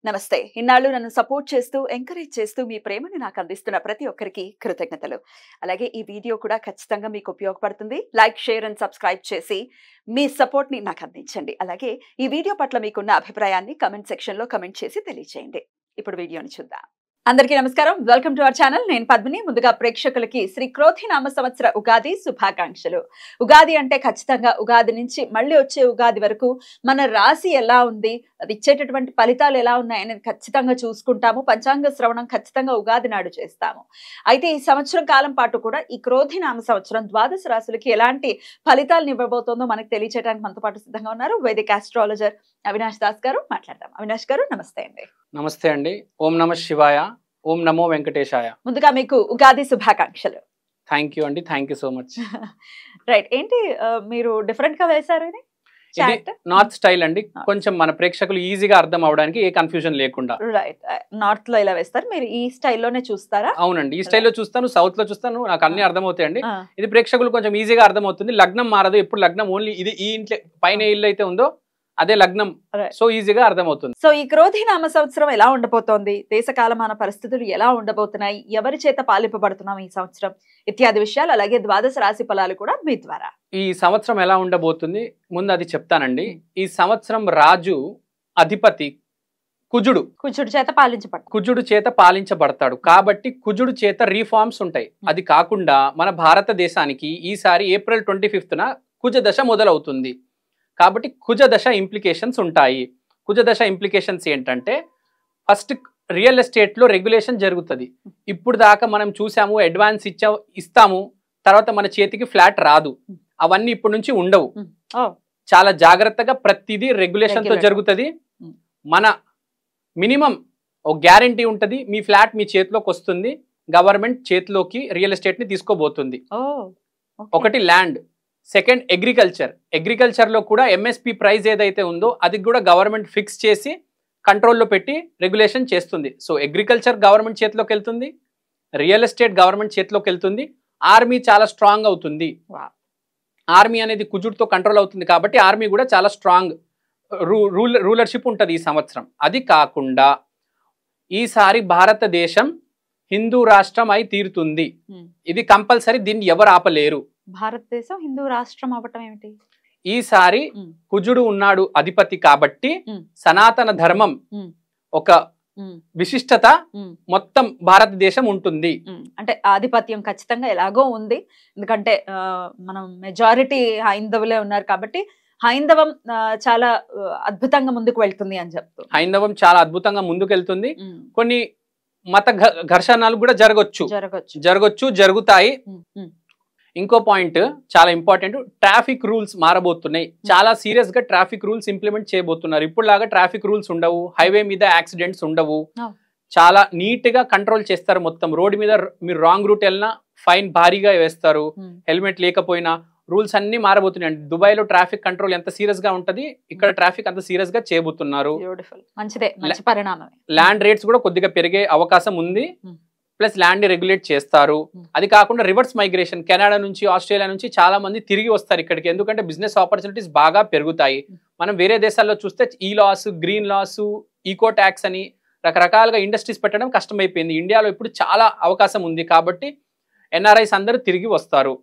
నమస్తే. ఇన్నాళ్ళు నన్ను సపోర్ట్ చేస్తూ, ఎంకరేజ్ చేస్తూ మీ ప్రేమని నాకు అందిస్తున్న ప్రతి ఒక్కరికి కృతజ్ఞతలు. అలాగే ఈ వీడియో కూడా ఖచ్చితంగా మీకు ఉపయోగపడుతుంది. లైక్, షేర్ అండ్ సబ్స్క్రైబ్ చేసి మీ సపోర్ట్‌ని నాకు అందించండి. అలాగే ఈ వీడియో పట్ల మీకున్న అభిప్రాయాన్ని కామెంట్ సెక్షన్‌లో కామెంట్ చేసి తెలియజేయండి. ఇప్పుడు వీడియోని చూద్దాం. అందరికీ నమస్కారం. Welcome to our channel. నేను పద్మిని. ముందుగా ప్రేక్షకులకి శ్రీ క్రోధి నామ సంవత్సర ఉగాది శుభాకాంక్షలు. ఉగాది అంటే ఖచ్చితంగా ఉగాది నుంచి మళ్ళీ వచ్చే ఉగాది వరకు మన రాశి ఎలా ఉంది, అది ఇచ్చేటటువంటి ఫలితాలు ఎలా ఉన్నాయనేది ఖచ్చితంగా చూసుకుంటాము. పంచాంగ శ్రవణం ఖచ్చితంగా ఉగాది నాడు చేస్తాము. అయితే ఈ సంవత్సరం కాలం పాటు కూడా ఈ క్రోధి నామ సంవత్సరం ద్వాదశ రాశులకి ఎలాంటి ఫలితాలను ఇవ్వబోతోందో మనకు తెలియచేయడానికి మనతో పాటు సిద్ధంగా ఉన్నారు వేదిక ఆస్ట్రాలజర్ అవినాష్ దాస్ గారు. మాట్లాడదాం. అవినాష్ గారు నమస్తే అండి. నమస్తే అండి. ఓం నమ శివాయ, ఓం నమో వెంకటేశాయ. ముందుగా మీకు ఉగాది శుభాకాంక్షలు. థ్యాంక్ యూ అండి, thank you so much. Right. ఏంటి మీరు డిఫరెంట్ గా వేశారు ఇది? ఇది నార్త్ స్టైల్ అండి, కొంచెం మన ప్రేక్షకులు ఈజీగా అర్థం అవడానికి, ఏ కన్ఫ్యూజన్ లేకుండా. రైట్. నార్త్ లో ఇలా వేస్తారు, మీరు ఈ స్టైల్లోనే చూస్తారా? అవునండి, ఈ స్టైల్లో చూస్తాను, సౌత్ లో చూస్తాను, నాకు అన్ని అర్థమవుతాయండి. ఇది ప్రేక్షకులు కొంచెం ఈజీగా అర్థమవుతుంది. లగ్నం మారదు, ఎప్పుడు లగ్నం ఓన్లీ ఇది ఈ ఇంట్లో పైన ఇల్లు అయితే ఉందో అదే లగ్నం, సో ఈజీగా అర్థమవుతుంది. సో ఈ క్రోధి నామ సంవత్సరం ఎలా ఉండబోతోంది, దేశ కాలమాన పరిస్థితులు ఎలా ఉండబోతున్నాయి, ఎవరి చేత పాలింపబడుతున్నాం ఈ సంవత్సరం ఇత్యాది విషయాలు, అలాగే ద్వాదశ రాశి ఫలాలు కూడా మీ ద్వారా. ఈ సంవత్సరం ఎలా ఉండబోతుంది ముందు అది చెప్తానండి. ఈ సంవత్సరం రాజు అధిపతి కుజుడు చేత పాలించబడతాడు. కాబట్టి కుజుడు చేత రీఫార్మ్స్ ఉంటాయి. అది కాకుండా మన భారతదేశానికి ఈసారి ఏప్రిల్ 25న కుజ దశ మొదలవుతుంది. కాబట్టి కుజ దశ ఇంప్లికేషన్స్ ఉంటాయి. కుజ దశ ఇంప్లికేషన్స్ ఏంటంటే, ఫస్ట్ రియల్ ఎస్టేట్లో రెగ్యులేషన్ జరుగుతుంది. ఇప్పుడు దాకా మనం చూసాము, అడ్వాన్స్ ఇస్తాము, తర్వాత మన చేతికి ఫ్లాట్ రాదు. అవన్నీ ఇప్పటి నుంచి ఉండవు. చాలా జాగ్రత్తగా ప్రతిదీ రెగ్యులేషన్తో జరుగుతుంది. మన మినిమం ఒక గ్యారంటీ ఉంటుంది, మీ ఫ్లాట్ మీ చేతిలోకి వస్తుంది, గవర్నమెంట్ చేతిలోకి రియల్ ఎస్టేట్ని తీసుకోబోతుంది. ఒకటి ల్యాండ్, సెకండ్ అగ్రికల్చర్లో కూడా ఎంఎస్పి ప్రైస్ ఏదైతే ఉందో అది కూడా గవర్నమెంట్ ఫిక్స్ చేసి కంట్రోల్లో పెట్టి రెగ్యులేషన్ చేస్తుంది. సో అగ్రికల్చర్ గవర్నమెంట్ చేతిలోకి వెళ్తుంది, రియల్ ఎస్టేట్ గవర్నమెంట్ చేతిలోకి వెళ్తుంది, ఆర్మీ చాలా స్ట్రాంగ్ అవుతుంది. ఆర్మీ అనేది కుజుడితో కంట్రోల్ అవుతుంది కాబట్టి ఆర్మీ కూడా చాలా స్ట్రాంగ్ రూలర్షిప్ ఉంటుంది ఈ సంవత్సరం. అది కాకుండా ఈసారి భారతదేశం హిందూ రాష్ట్రం అయి తీరుతుంది. ఇది కంపల్సరీ, దీన్ని ఎవరు ఆపలేరు. భారతదేశం హిందూ రాష్ట్రం అవ్వటం ఏమిటి? ఈసారి కుజుడు ఉన్నాడు అధిపతి కాబట్టి సనాతన ధర్మం ఒక విశిష్టత మొత్తం భారతదేశం ఉంటుంది. అంటే ఆధిపత్యం ఖచ్చితంగా ఎలాగో ఉంది, ఎందుకంటే మనం మెజారిటీ హైందవులే ఉన్నారు కాబట్టి హైందవం చాలా అద్భుతంగా ముందుకు వెళ్తుంది అని చెప్తూ. హైందవం చాలా అద్భుతంగా ముందుకు వెళ్తుంది. కొన్ని మత ఘర్షణలు కూడా జరుగుతాయి. ఇంకో పాయింట్ చాలా ఇంపార్టెంట్, ట్రాఫిక్ రూల్స్ మారబోతున్నాయి. చాలా సీరియస్ గా ట్రాఫిక్ రూల్స్ ఇంప్లిమెంట్ చేయబోతున్నారు. ఇప్పుడు లాగా ట్రాఫిక్ రూల్స్ ఉండవు, హైవే మీద యాక్సిడెంట్స్ ఉండవు, చాలా నీట్ గా కంట్రోల్ చేస్తారు. మొత్తం రోడ్డు మీద మీరు రాంగ్ రూట్ వెళ్ళినా ఫైన్ భారీగా వేస్తారు, హెల్మెట్ లేకపోయినా. రూల్స్ అన్ని మారబోతున్నాయి. దుబాయ్ లో ట్రాఫిక్ కంట్రోల్ ఎంత సీరియస్ గా ఉంటది, ఇక్కడ ట్రాఫిక్ అంత సీరియస్ గా చేయబోతున్నారు. ల్యాండ్ రేట్స్ కూడా కొద్దిగా పెరిగే అవకాశం ఉంది, ప్లస్ ల్యాండ్ రెగ్యులేట్ చేస్తారు. అది కాకుండా రివర్స్ మైగ్రేషన్, కెనడా నుంచి ఆస్ట్రేలియా నుంచి చాలా మంది తిరిగి వస్తారు ఇక్కడికి, ఎందుకంటే బిజినెస్ ఆపర్చునిటీస్ బాగా పెరుగుతాయి. మనం వేరే దేశాల్లో చూస్తే ఈ laws, green laws, eco tax అని రకరకాలుగా ఇండస్ట్రీస్ పెట్టడం కష్టమైపోయింది. ఇండియాలో ఇప్పుడు చాలా అవకాశం ఉంది కాబట్టి ఎన్ఆర్ఐస్ అందరూ తిరిగి వస్తారు.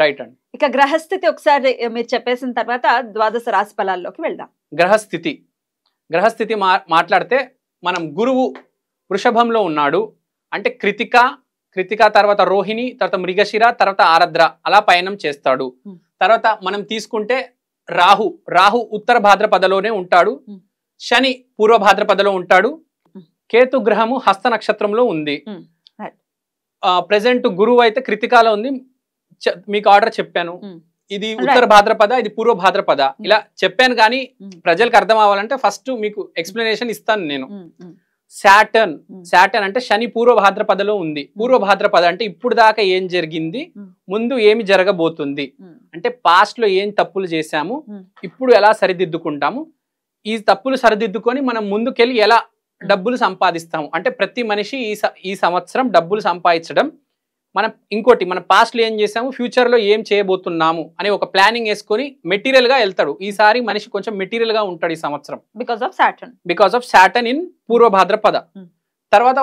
రైట్ అండి. ఇక గ్రహస్థితి ఒకసారి మీరు చెప్పేసిన తర్వాత ద్వాదశ రాశి ఫలాల్లోకి వెళ్దాం. గ్రహస్థితి మాట్లాడితే మనం గురువు వృషభంలో ఉన్నాడు అంటే కృతిక తర్వాత రోహిణి, తర్వాత మృగశిర, తర్వాత ఆరద్ర అలా పయనం చేస్తాడు. తర్వాత మనం తీసుకుంటే రాహు ఉత్తర భాద్రపదలోనే ఉంటాడు, శని పూర్వ భాద్రపదలో ఉంటాడు, కేతు గ్రహము హస్త నక్షత్రంలో ఉంది. ప్రెసెంట్ గురువు అయితే కృతికాలో ఉంది. మీకు ఆర్డర్ చెప్పాను, ఇది ఉత్తర భాద్రపద, ఇది పూర్వ భాద్రపద, ఇలా చెప్పాను. కానీ ప్రజలకు అర్థం అవ్వాలంటే ఫస్ట్ మీకు ఎక్స్ప్లెనేషన్ ఇస్తాను నేను. సాటర్న్ అంటే శని పూర్వ భాద్రపదలో ఉంది. పూర్వ భాద్రపద అంటే ఇప్పుడు దాకా ఏం జరిగింది, ముందు ఏమి జరగబోతుంది, అంటే పాస్ట్ లో ఏం తప్పులు చేశాము, ఇప్పుడు ఎలా సరిదిద్దుకుంటాము, ఈ తప్పులు సరిదిద్దుకొని మనం ముందుకెళ్ళి ఎలా డబ్బులు సంపాదిస్తాము. అంటే ప్రతి మనిషి ఈ సంవత్సరం డబ్బులు సంపాదించడం మనం ఇంకోటి మన పాస్ట్లో ఏం చేసాము, ఫ్యూచర్లో ఏం చేయబోతున్నాము అనే ఒక ప్లానింగ్ వేసుకొని మెటీరియల్గా వెళ్తాడు. ఈసారి మనిషి కొంచెం మెటీరియల్గా ఉంటాడు ఈ సంవత్సరం బికాస్ ఆఫ్ సాటర్న్ ఇన్ పూర్వ భాద్రపద. తర్వాత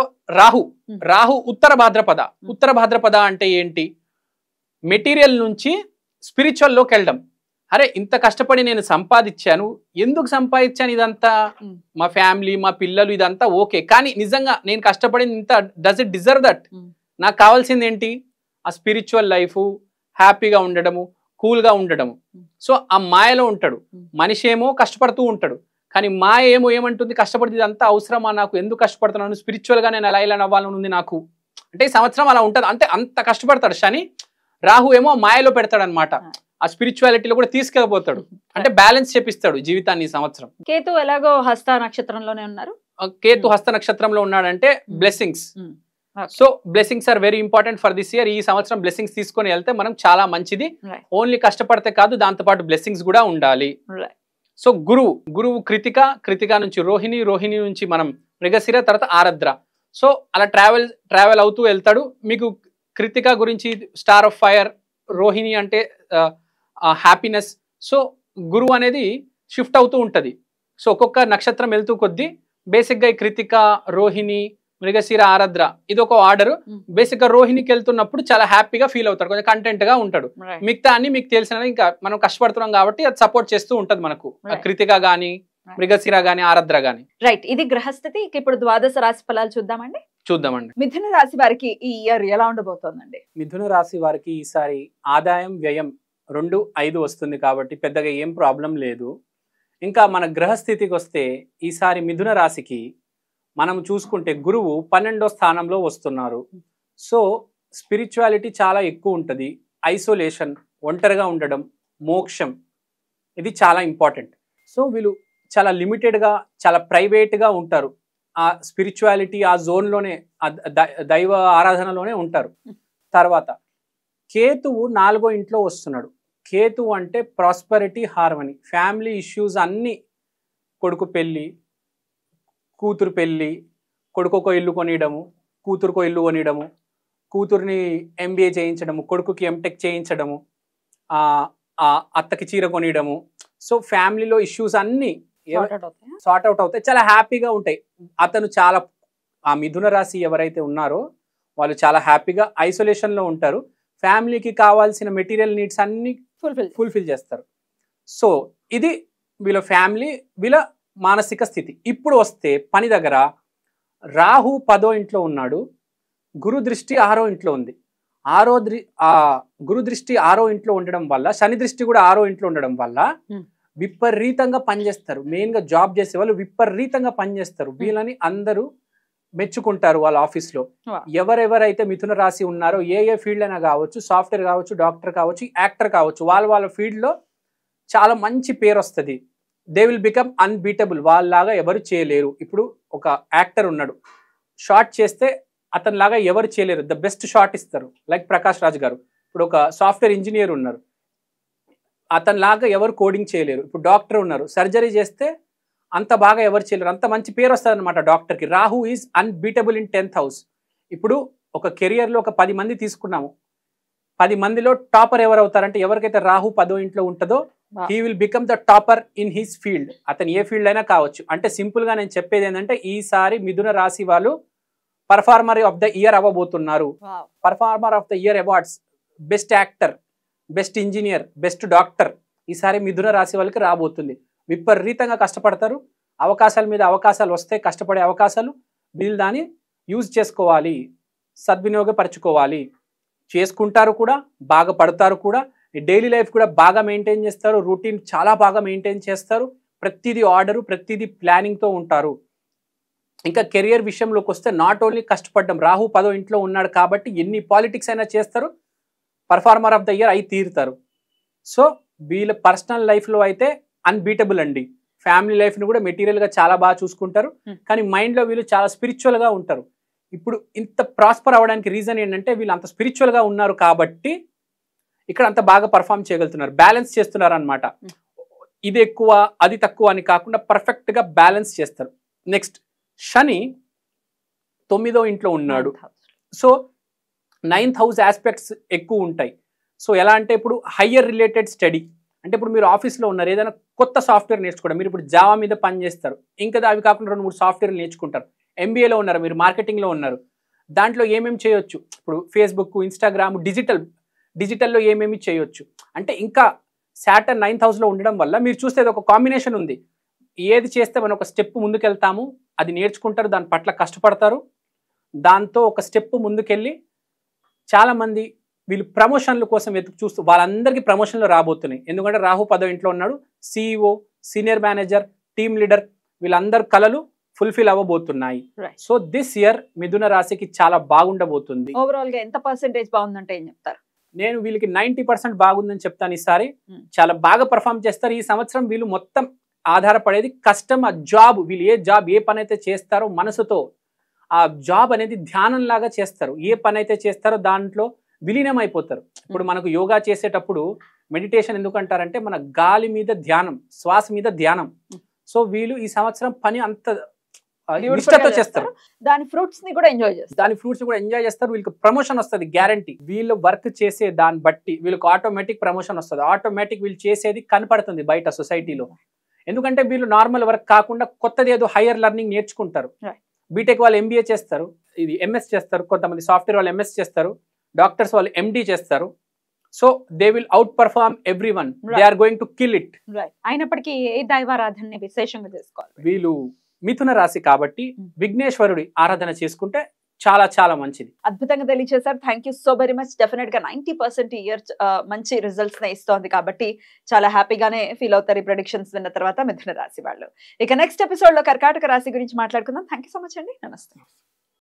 రాహు ఉత్తర భాద్రపద. ఉత్తర భాద్రపద అంటే ఏంటి, మెటీరియల్ నుంచి స్పిరిచువల్లోకి వెళ్ళడం. అరే ఇంత కష్టపడి నేను సంపాదించాను, ఎందుకు సంపాదించాను ఇదంతా, మా ఫ్యామిలీ మా పిల్లలు ఇదంతా ఓకే, కానీ నిజంగా నేను కష్టపడింది ఇంత, డస్ ఇట్ డిజర్వ్ దట్? నాకు కావాల్సింది ఏంటి, ఆ స్పిరిచువల్ లైఫ్, హ్యాపీగా ఉండడము, కూల్గా ఉండడము. సో ఆ మాయలో ఉంటాడు మనిషి. ఏమో కష్టపడుతూ ఉంటాడు, కానీ మాయ ఏమో ఏమంటుంది, కష్టపడితే ఇదంతా అవసరమా నాకు, ఎందుకు కష్టపడుతున్నాను, స్పిరిచువల్గా నేను ఎలా అవ్వాలని ఉంది నాకు. అంటే ఈ సంవత్సరం అలా ఉంటుంది, అంటే అంత కష్టపడతాడు శని. రాహు ఏమో మాయలో పెడతాడు అనమాట, ఆ స్పిరిచువాలిటీలో కూడా తీసుకెళ్ళిపోతాడు, అంటే బ్యాలెన్స్ చేపిస్తాడు జీవితాన్ని ఈ సంవత్సరం. కేతు ఎలాగో హస్త నక్షత్రంలోనే ఉన్నారు. కేతు హస్త నక్షత్రంలో ఉన్నాడంటే blessings. So blessings are very important for this year. ఈ సంవత్సరం బ్లెస్సింగ్స్ తీసుకొని వెళ్తే మనం చాలా మంచిది. ఓన్లీ కష్టపడితే కాదు, దాంతో పాటు బ్లెస్సింగ్స్ కూడా ఉండాలి. సో గురువు కృతిక నుంచి రోహిణి నుంచి మనం మృగశిర, తర్వాత ఆరద్ర. సో అలా ట్రావెల్ అవుతూ వెళ్తాడు. మీకు కృతిక గురించి స్టార్ ఆఫ్ ఫైర్, రోహిణి అంటే హ్యాపీనెస్. సో గురువు అనేది షిఫ్ట్ అవుతూ ఉంటుంది. సో ఒక్కొక్క నక్షత్రం వెళ్తూ కొద్దీ బేసిక్గా ఈ కృతిక, రోహిణి, మృగశిర, ఆరద్ర ఇది ఒక ఆర్డర్. బేసిక్ గా రోహిణికి వెళ్తున్నప్పుడు చాలా హ్యాపీగా ఫీల్ అవుతాడు, కొంచెం కంటెంట్ గా ఉంటాడు. మిగతా అన్ని మీకు తెలిసిన, ఇంకా మనం కష్టపడుతున్నాం కాబట్టి అది సపోర్ట్ చేస్తూ ఉంటది మనకు, కృతిక గాని, మృగశిర గాని, ఆరద్ర గాని. రైట్, ఇది గ్రహస్థితి. ఇప్పుడు ద్వాదశ రాశి ఫలాలు చూద్దామండి. మిథున రాశి వారికి ఈ ఇయర్ ఎలా ఉండబోతోందండి? మిథున రాశి వారికి ఈసారి ఆదాయం వ్యయం 2-5 వస్తుంది కాబట్టి పెద్దగా ఏం ప్రాబ్లం లేదు. ఇంకా మన గ్రహస్థితికి వస్తే ఈసారి మిథున రాశికి మనం చూసుకుంటే గురువు 12వ స్థానంలో వస్తున్నారు. సో స్పిరిచువాలిటీ చాలా ఎక్కువ ఉంటుంది. ఐసోలేషన్, ఒంటరిగా ఉండడం, మోక్షం, ఇది చాలా ఇంపార్టెంట్. సో వీళ్ళు చాలా లిమిటెడ్గా, చాలా ప్రైవేట్గా ఉంటారు. ఆ స్పిరిచువాలిటీ ఆ జోన్లోనే, దైవ ఆరాధనలోనే ఉంటారు. తర్వాత కేతువు 4వ ఇంట్లో వస్తున్నాడు. కేతువు అంటే ప్రాస్పరిటీ, హార్మనీ, ఫ్యామిలీ ఇష్యూస్ అన్నీ, కొడుకు పెళ్ళి, కూతురు పెళ్ళి, కొడుకుకో ఇల్లు కొనియడము, కూతురుకో ఇల్లు కొనియడము, కూతుర్ని MBA చేయించడము, కొడుకుకి MTech చేయించడము, అత్తకి చీర కొనియడము. సో ఫ్యామిలీలో ఇష్యూస్ అన్నీ సార్ట్ అవుట్ అవుతాయి, చాలా హ్యాపీగా ఉంటాయి. అతను చాలా, ఆ మిథున రాశి ఎవరైతే ఉన్నారో వాళ్ళు చాలా హ్యాపీగా ఐసోలేషన్లో ఉంటారు. ఫ్యామిలీకి కావాల్సిన మెటీరియల్ నీడ్స్ అన్ని ఫుల్ఫిల్ చేస్తారు. సో ఇది వీళ్ళ ఫ్యామిలీ, వీళ్ళ మానసిక స్థితి. ఇప్పుడు వస్తే పని దగ్గర రాహు 10వ ఇంట్లో ఉన్నాడు, గురు దృష్టి 6వ ఇంట్లో ఉంది. గురు దృష్టి 6వ ఇంట్లో ఉండడం వల్ల, శని దృష్టి కూడా 6వ ఇంట్లో ఉండడం వల్ల విపరీతంగా పనిచేస్తారు. మెయిన్గా జాబ్ చేసే వాళ్ళు విపరీతంగా పనిచేస్తారు. వీళ్ళని అందరూ మెచ్చుకుంటారు వాళ్ళ ఆఫీస్లో. ఎవరెవరైతే మిథున రాశి ఉన్నారో, ఏ ఫీల్డ్ అయినా కావచ్చు, సాఫ్ట్వేర్ కావచ్చు, డాక్టర్ కావచ్చు, యాక్టర్ కావచ్చు, వాళ్ళ ఫీల్డ్లో చాలా మంచి పేరు వస్తుంది. దే విల్ బికమ్ అన్బీటబుల్, వాళ్ళలాగా ఎవరు చేయలేరు. ఇప్పుడు ఒక యాక్టర్ ఉన్నాడు, షార్ట్ చేస్తే అతనిలాగా ఎవరు చేయలేరు, ద బెస్ట్ షార్ట్ ఇస్తారు, లైక్ ప్రకాష్ రాజ్ గారు. ఇప్పుడు ఒక సాఫ్ట్వేర్ ఇంజనీర్ ఉన్నారు, అతనిలాగా ఎవరు కోడింగ్ చేయలేరు. ఇప్పుడు డాక్టర్ ఉన్నారు, సర్జరీ చేస్తే అంత బాగా ఎవరు చేయలేరు, అంత మంచి పేరు వస్తుంది అనమాట డాక్టర్కి. Rahu is unbeatable in 10th house. ఇప్పుడు ఒక కెరియర్లో ఒక 10 మంది తీసుకున్నాము, 10 మందిలో టాపర్ ఎవరు అవుతారంటే, ఎవరికైతే రాహు 10వ ఇంట్లో ఉంటుందో he will become the topper in his field. అతను ఏ ఫీల్డ్ అయినా కావచ్చు. అంటే సింపుల్గా నేను చెప్పేది ఏంటంటే, ఈసారి మిథున రాశి వాళ్ళు పర్ఫార్మర్ ఆఫ్ ద ఇయర్ అవ్వబోతున్నారు. Performer of the year awards, best actor, best engineer, best doctor ఈసారి మిథున రాశి వాళ్ళకి రాబోతుంది. విపరీతంగా కష్టపడతారు, అవకాశాల మీద అవకాశాలు వస్తాయి, కష్టపడే అవకాశాలు. వీళ్ళు దాన్ని యూజ్ చేసుకోవాలి, సద్వినియోగపరచుకోవాలి, చేసుకుంటారు కూడా, బాగా పడతారు కూడా. డైలీ లైఫ్ కూడా బాగా మెయింటైన్ చేస్తారు, రొటీన్ చాలా బాగా మెయింటైన్ చేస్తారు, ప్రతిదీ ఆర్డరు, ప్రతిదీ ప్లానింగ్తో ఉంటారు. ఇంకా కెరియర్ విషయంలోకి వస్తే నాట్ ఓన్లీ కష్టపడడం, రాహు 10వ ఇంట్లో ఉన్నాడు కాబట్టి ఎన్ని పాలిటిక్స్ అయినా చేస్తారు, పర్ఫార్మర్ ఆఫ్ ద ఇయర్ అయి తీరుతారు. సో వీళ్ళ పర్సనల్ లైఫ్లో అయితే అన్బీటబుల్ అండి. ఫ్యామిలీ లైఫ్ని కూడా మెటీరియల్గా చాలా బాగా చూసుకుంటారు, కానీ మైండ్లో వీళ్ళు చాలా స్పిరిచువల్గా ఉంటారు. ఇప్పుడు ఇంత ప్రాస్పర్ అవ్వడానికి రీజన్ ఏంటంటే, వీళ్ళు అంత స్పిరిచువల్గా ఉన్నారు కాబట్టి ఇక్కడ అంత బాగా పర్ఫామ్ చేయగలుగుతున్నారు, బ్యాలెన్స్ చేస్తున్నారు అనమాట. ఇది ఎక్కువ అది తక్కువ అని కాకుండా పర్ఫెక్ట్గా బ్యాలెన్స్ చేస్తారు. నెక్స్ట్ శని 9వ ఇంట్లో ఉన్నాడు. సో 9th హౌస్ ఆస్పెక్ట్స్ ఎక్కువ ఉంటాయి. సో ఎలా అంటే ఇప్పుడు హయ్యర్ రిలేటెడ్ స్టడీ అంటే ఇప్పుడు మీరు ఆఫీస్లో ఉన్నారు, ఏదైనా కొత్త సాఫ్ట్వేర్ నేర్చుకోవడం, మీరు ఇప్పుడు జావా మీద పని చేస్తారు, ఇంకా అవి కాకుండా 2-3 సాఫ్ట్వేర్లు నేర్చుకుంటారు. ఎంబీఏలో ఉన్నారు, మీరు మార్కెటింగ్లో ఉన్నారు, దాంట్లో ఏమేమి చేయొచ్చు, ఇప్పుడు ఫేస్బుక్, ఇన్స్టాగ్రామ్, డిజిటల్లో ఏమేమి చేయొచ్చు అంటే ఇంకా సాటర్న్ 9th హౌస్లో ఉండడం వల్ల మీరు చూస్తే ఒక కాంబినేషన్ ఉంది. ఏది చేస్తే మనం ఒక స్టెప్ ముందుకెళ్తాము, అది నేర్చుకుంటారు, దాని పట్ల కష్టపడతారు, దాంతో ఒక స్టెప్ ముందుకెళ్ళి చాలామంది వీళ్ళు ప్రమోషన్ల కోసం ఎదుగు చూస్తూ వాళ్ళందరికీ ప్రమోషన్లు రాబోతున్నాయి. ఎందుకంటే రాహు 10వ ఇంట్లో ఉన్నాడు. CEO, senior manager, team leader వీళ్ళందరి కళలు ఫుల్ఫిల్ అవ్వబోతున్నాయి. సో దిస్ ఇయర్ మిథున రాశికి చాలా బాగుండబోతుంది. ఓవరాల్ గా ఎంత పర్సెంటేజ్ బాగుందంటే ఏం చెప్తారు? నేను వీళ్ళకి 90% బాగుందని చెప్తాను. ఈసారి చాలా బాగా పర్ఫామ్ చేస్తారు. ఈ సంవత్సరం వీళ్ళు మొత్తం ఆధారపడేది కష్టం, ఆ జాబ్, వీళ్ళు ఏ పని అయితే చేస్తారో మనసుతో ఆ జాబ్ అనేది ధ్యానం లాగా చేస్తారు. ఏ పని అయితే చేస్తారో దాంట్లో విలీనం అయిపోతారు. ఇప్పుడు మనకు యోగా చేసేటప్పుడు మెడిటేషన్ ఎందుకు అంటారంటే మన గాలి మీద ధ్యానం, శ్వాస మీద ధ్యానం. సో వీళ్ళు ఈ సంవత్సరం పని అంత ఇష్టంతో చేస్తారు, దాని ఫ్రూట్స్ ని కూడా ఎంజాయ్ చేస్తారు. వీళ్ళకి ప్రమోషన్ వస్తుంది గ్యారంటీ. వీళ్ళు వర్క్ చేసే దాన్ని బట్టి వీళ్ళకి ఆటోమేటిక్ ప్రమోషన్ వస్తుంది. ఆటోమేటిక్ వీళ్ళు చేసేది కనపడుతుంది బయట సొసైటీలో. ఎందుకంటే వీళ్ళు నార్మల్ వర్క్ కాకుండా కొత్తది ఏదో హైయర్ లెర్నింగ్ నేర్చుకుంటారు. బీటెక్ వాళ్ళు MBA చేస్తారు, ఇది MS చేస్తారు, కొంతమంది సాఫ్ట్వేర్ వాళ్ళు MS చేస్తారు, డాక్టర్స్ వాళ్ళు MD చేస్తారు. So they will outperform everyone, they are going to kill it. అయినప్పటికీ ఏ దైవారాధనని విశేషంగా చేసుకోవాలి? వీళ్ళు మిథున రాశి కాబట్టి విఘ్నేశ్వరుడి ఆరాధన చేసుకుంటే చాలా చాలా మంచిది. అద్భుతంగా తెలియజేశారు. Thank you so very much. Definite గా 90% ఇయర్ మంచి రిజల్ట్స్ నే ఇస్తోంది కాబట్టి చాలా హ్యాపీగానే ఫీల్ అవుతారు ఈ ప్రెడిక్షన్స్ విన్న తర్వాత మిథున రాశి వాళ్ళు. ఇక నెక్స్ట్ ఎపిసోడ్ లో కర్కాటక రాశి గురించి మాట్లాడుకుందాం. థ్యాంక్ యూ సో మచ్ అండి. నమస్తే.